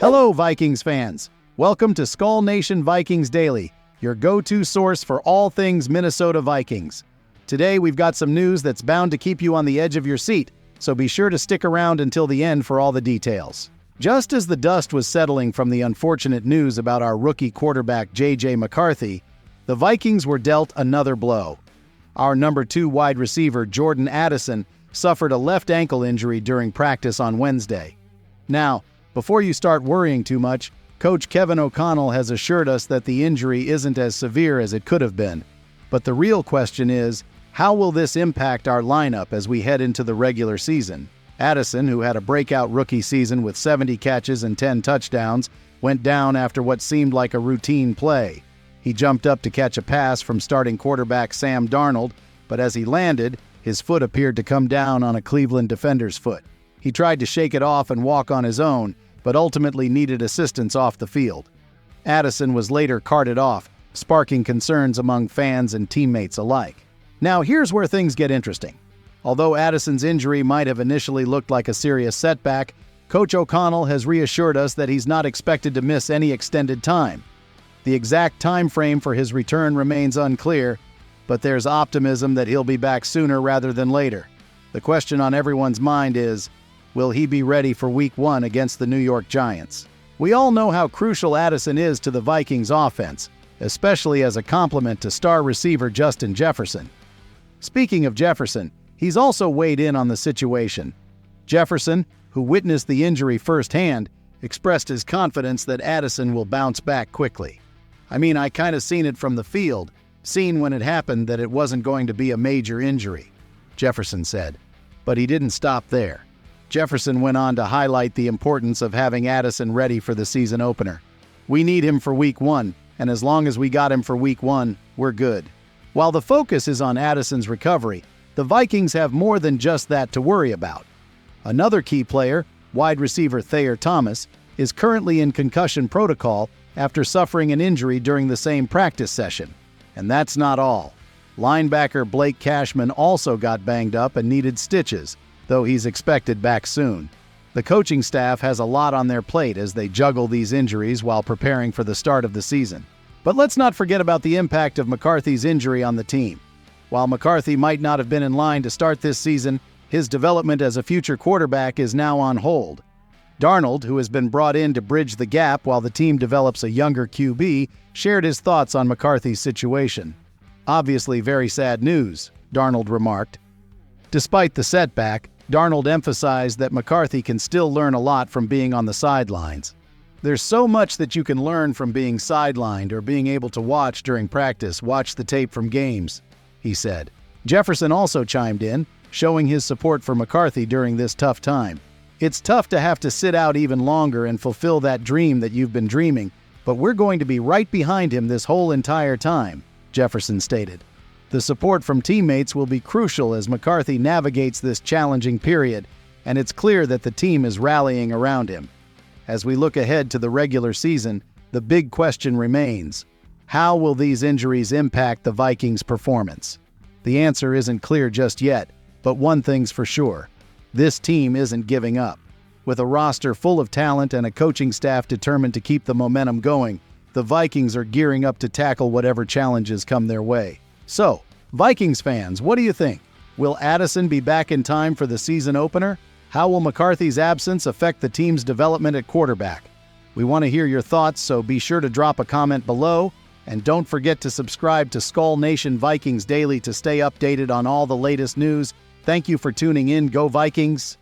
Hello, Vikings fans. Welcome to Skol Nation Vikings Daily, your go-to source for all things Minnesota Vikings. Today, we've got some news that's bound to keep you on the edge of your seat, so be sure to stick around until the end for all the details. Just as the dust was settling from the unfortunate news about our rookie quarterback J.J. McCarthy, the Vikings were dealt another blow. Our number 2 wide receiver Jordan Addison suffered a left ankle injury during practice on Wednesday. Now, before you start worrying too much, Coach Kevin O'Connell has assured us that the injury isn't as severe as it could have been. But the real question is, how will this impact our lineup as we head into the regular season? Addison, who had a breakout rookie season with 70 catches and 10 touchdowns, went down after what seemed like a routine play. He jumped up to catch a pass from starting quarterback Sam Darnold, but as he landed, his foot appeared to come down on a Cleveland defender's foot. He tried to shake it off and walk on his own, but ultimately needed assistance off the field. Addison was later carted off, sparking concerns among fans and teammates alike. Now here's where things get interesting. Although Addison's injury might have initially looked like a serious setback, Coach O'Connell has reassured us that he's not expected to miss any extended time. The exact time frame for his return remains unclear, but there's optimism that he'll be back sooner rather than later. The question on everyone's mind is, will he be ready for Week 1 against the New York Giants? We all know how crucial Addison is to the Vikings offense, especially as a complement to star receiver Justin Jefferson. Speaking of Jefferson, he's also weighed in on the situation. Jefferson, who witnessed the injury firsthand, expressed his confidence that Addison will bounce back quickly. I kind of seen it from the field, seen when it happened that it wasn't going to be a major injury, Jefferson said. But he didn't stop there. Jefferson went on to highlight the importance of having Addison ready for the season opener. We need him for Week 1, and as long as we got him for Week 1, we're good. While the focus is on Addison's recovery, the Vikings have more than just that to worry about. Another key player, wide receiver Thayer Thomas, is currently in concussion protocol after suffering an injury during the same practice session. And that's not all. Linebacker Blake Cashman also got banged up and needed stitches, though he's expected back soon. The coaching staff has a lot on their plate as they juggle these injuries while preparing for the start of the season. But let's not forget about the impact of McCarthy's injury on the team. While McCarthy might not have been in line to start this season, his development as a future quarterback is now on hold. Darnold, who has been brought in to bridge the gap while the team develops a younger QB, shared his thoughts on McCarthy's situation. "Obviously very sad news," Darnold remarked. Despite the setback, Darnold emphasized that McCarthy can still learn a lot from being on the sidelines. "There's so much that you can learn from being sidelined or being able to watch during practice, watch the tape from games," he said. Jefferson also chimed in, showing his support for McCarthy during this tough time. "It's tough to have to sit out even longer and fulfill that dream that you've been dreaming, but we're going to be right behind him this whole entire time," Jefferson stated. The support from teammates will be crucial as McCarthy navigates this challenging period, and it's clear that the team is rallying around him. As we look ahead to the regular season, the big question remains: how will these injuries impact the Vikings' performance? The answer isn't clear just yet, but one thing's for sure: this team isn't giving up. With a roster full of talent and a coaching staff determined to keep the momentum going, the Vikings are gearing up to tackle whatever challenges come their way. So, Vikings fans, what do you think? Will Addison be back in time for the season opener? How will McCarthy's absence affect the team's development at quarterback? We want to hear your thoughts, so be sure to drop a comment below. And don't forget to subscribe to Skol Nation Vikings Daily to stay updated on all the latest news. Thank you for tuning in. Go Vikings!